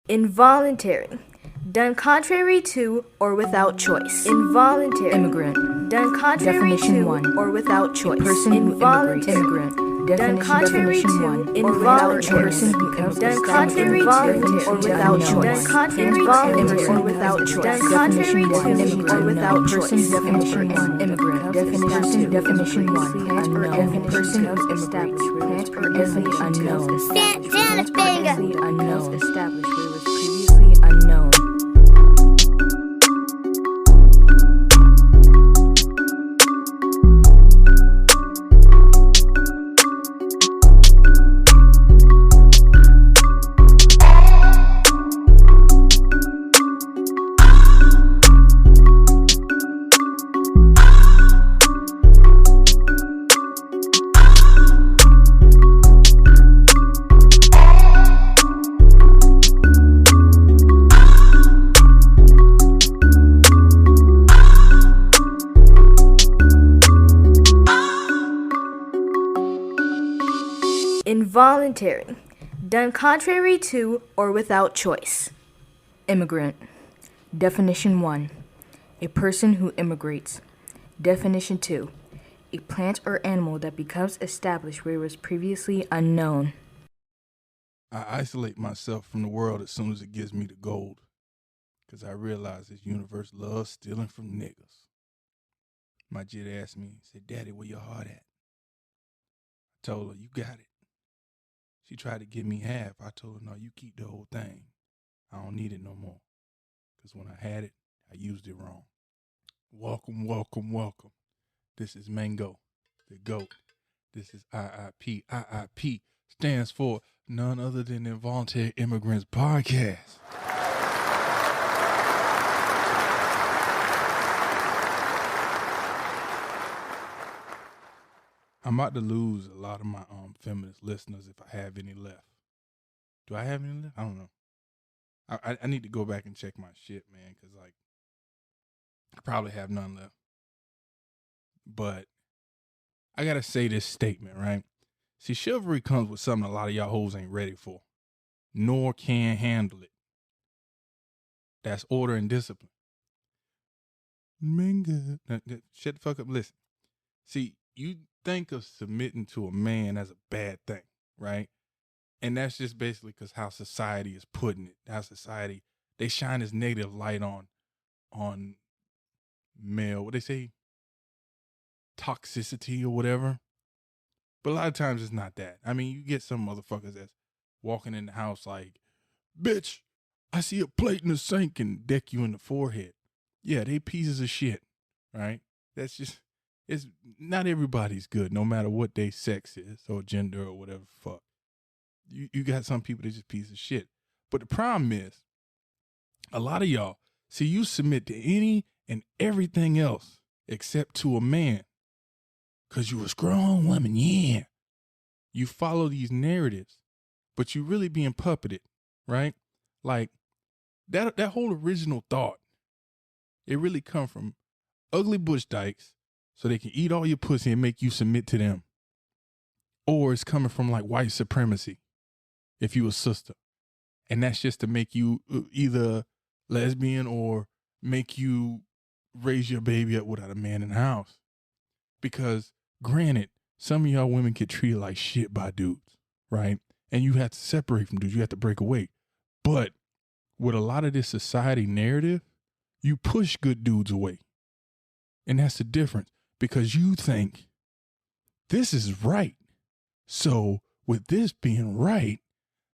Involuntary. Done contrary to or without choice. Involuntary. Immigrant. Done contrary Definition to 1. or without choice. A person who immigrates. Involuntary. Immigrant. Done contrary Definition to 1. or without A choice. person who comes Done contrary to or without choice. Done contrary to or without choice. Done contrary to or without choice. Definition 1. Immigrant. Definition 1. Plant or unknown. Person who established. Plant or unknown. Finger. Unknown. Established where was previously unknown. Involuntary. Done contrary to or without choice. Immigrant. Definition 1. A person who immigrates. Definition 2. A plant or animal that becomes established where it was previously unknown. I isolate myself from the world as soon as it gives me the gold, because I realize this universe loves stealing from niggas. My jit asked me, said, "Daddy, where your heart at?" I told her, "You got it." She tried to give me half. I told her, "No, you keep the whole thing. I don't need it no more, because when I had it, I used it wrong." Welcome, welcome, welcome. This is Mango, the GOAT. This is IIP. IIP stands for none other than Involuntary Immigrants Podcast. I'm about to lose a lot of my feminist listeners if I have any left. Do I have any left? I don't know. I need to go back and check my shit, man, because like I probably have none left. But I gotta say this statement, right? See, chivalry comes with something a lot of y'all hoes ain't ready for, nor can handle it. That's order and discipline. Minga. Shut the fuck up. Listen. See, you think of submitting to a man as a bad thing, right? And that's just basically because how society is putting it. How society, they shine this negative light on male, what they say, toxicity or whatever. But a lot of times it's not that. I mean, you get some motherfuckers that's walking in the house like, "Bitch, I see a plate in the sink," and deck you in the forehead. Yeah, they pieces of shit, right? That's just, it's not everybody's good, no matter what their sex is or gender or whatever the fuck. You got some people that just pieces of shit. But the problem is, a lot of y'all, see, you submit to any and everything else except to a man. Because you a strong woman, yeah. You follow these narratives, but you really being puppeted, right? Like, that whole original thought, it really come from ugly bush dykes so they can eat all your pussy and make you submit to them. Or it's coming from like white supremacy, if you a sister. And that's just to make you either lesbian or make you raise your baby up without a man in the house. Because granted, some of y'all women get treated like shit by dudes, right? And you have to separate from dudes. You have to break away. But with a lot of this society narrative, you push good dudes away. And that's the difference, because you think this is right. So with this being right,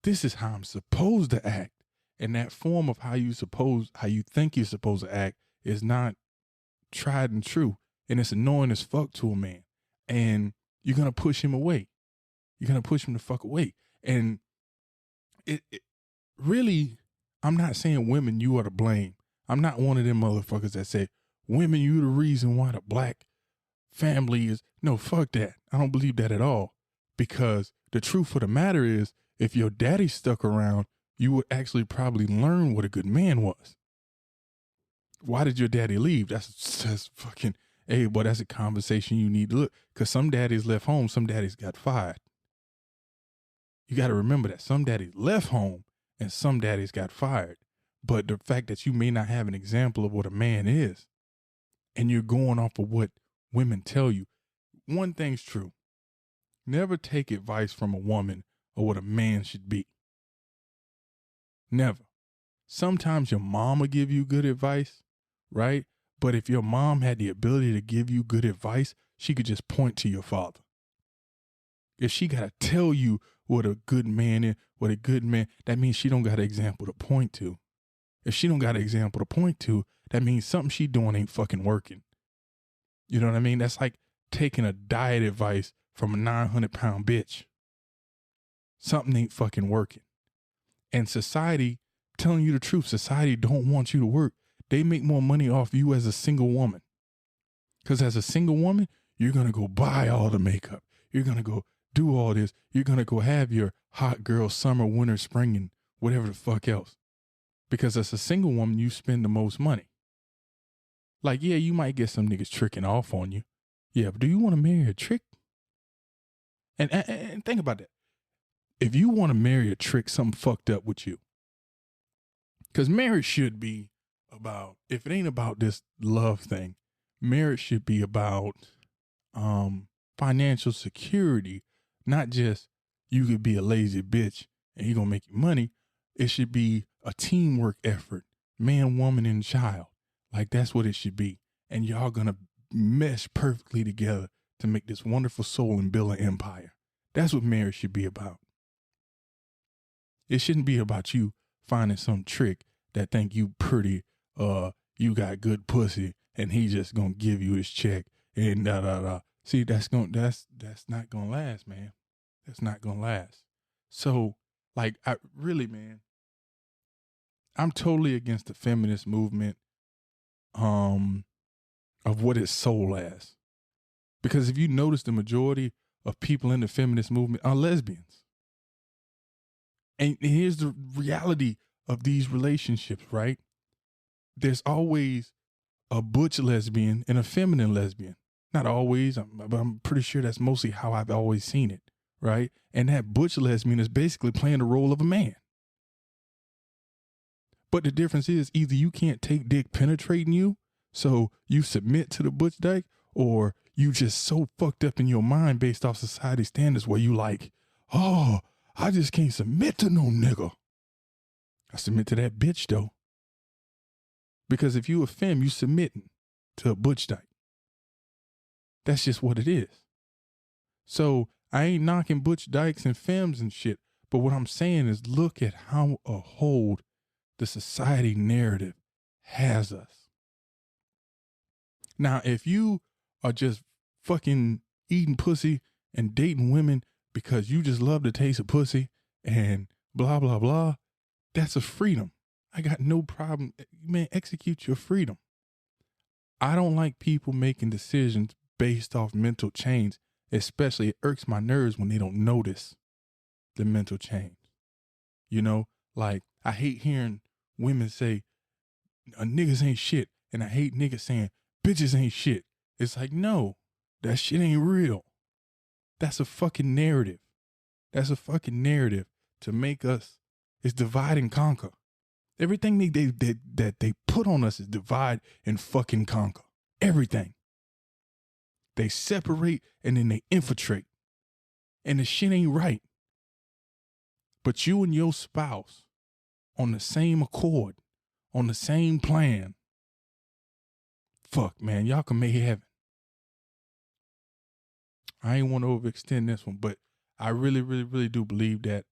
this is how I'm supposed to act. And that form of how you think you're supposed to act is not tried and true. And it's annoying as fuck to a man. And you're going to push him away. You're going to push him the fuck away. And it really, I'm not saying women, you are to blame. I'm not one of them motherfuckers that say, women, you the reason why the black family is. No, fuck that. I don't believe that at all. Because the truth of the matter is, if your daddy stuck around, you would actually probably learn what a good man was. Why did your daddy leave? That's fucking, hey, boy, that's a conversation you need to look. Because some daddies left home, some daddies got fired. You got to remember that. Some daddies left home and some daddies got fired. But the fact that you may not have an example of what a man is, and you're going off of what women tell you, one thing's true. Never take advice from a woman or what a man should be. Never. Sometimes your mom will give you good advice, right? But if your mom had the ability to give you good advice, she could just point to your father. If she got to tell you what a good man is, that means she don't got an example to point to. If she don't got an example to point to, that means something she doing ain't fucking working. You know what I mean? That's like taking a diet advice from a 900-pound bitch. Something ain't fucking working. And society, telling you the truth, society don't want you to work. They make more money off you as a single woman. Because as a single woman, you're going to go buy all the makeup. You're going to go do all this. You're going to go have your hot girl summer, winter, spring, and whatever the fuck else. Because as a single woman, you spend the most money. Like, yeah, you might get some niggas tricking off on you. Yeah, but do you want to marry a trick? And think about that. If you want to marry a trick, something fucked up with you. Because marriage should be about, if it ain't about this love thing, marriage should be about financial security, not just you could be a lazy bitch and he gonna make you money. It should be a teamwork effort, man, woman, and child. Like, that's what it should be. And y'all gonna mesh perfectly together to make this wonderful soul and build an empire. That's what marriage should be about. It shouldn't be about you finding some trick that think you pretty, you got good pussy, and he just gonna give you his check and da. See, that's not gonna last, man. That's not gonna last. So, like, man, I'm totally against the feminist movement, of what it's sold as. Because if you notice, the majority of people in the feminist movement are lesbians. And here's the reality of these relationships, right? There's always a butch lesbian and a feminine lesbian. Not always, but I'm pretty sure that's mostly how I've always seen it, right? And that butch lesbian is basically playing the role of a man. But the difference is either you can't take dick penetrating you, so you submit to the butch dyke, or you just so fucked up in your mind based off society standards where you like, oh, I just can't submit to no nigga. I submit to that bitch though. Because if you a femme, you submitting to a butch dyke. That's just what it is. So I ain't knocking butch dykes and femmes and shit, but what I'm saying is look at how a hold the society narrative has us. Now, if you are just fucking eating pussy and dating women because you just love the taste of pussy and blah, blah, blah, that's a freedom. I got no problem. Man, execute your freedom. I don't like people making decisions based off mental change, especially it irks my nerves when they don't notice the mental change. You know, like I hate hearing women say, niggas ain't shit. And I hate niggas saying, bitches ain't shit. It's like, no, that shit ain't real. That's a fucking narrative. That's a fucking narrative to make us, it's divide and conquer. Everything that they put on us is divide and fucking conquer. Everything. They separate and then they infiltrate. And the shit ain't right. But you and your spouse on the same accord, on the same plan. Fuck, man, y'all can make heaven. I ain't want to overextend this one, but I really, really, really do believe that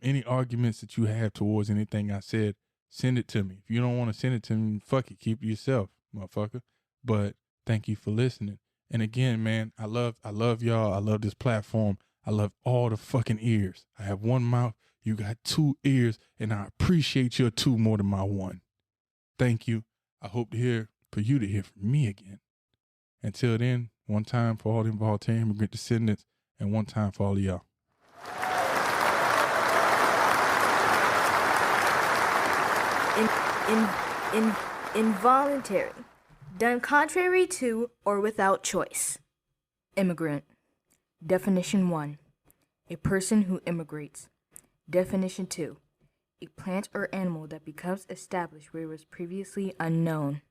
any arguments that you have towards anything I said, send it to me. If you don't want to send it to me, fuck it, keep it yourself, motherfucker. But thank you for listening. And again, man, I love y'all. I love this platform. I love all the fucking ears. I have one mouth. You got two ears, and I appreciate your two more than my one. Thank you. I hope for you to hear from me again. Until then, one time for all the involuntary immigrant descendants, and one time for all of y'all. Involuntary. Done contrary to or without choice. Immigrant. Definition 1. A person who immigrates. Definition 2. A plant or animal that becomes established where it was previously unknown.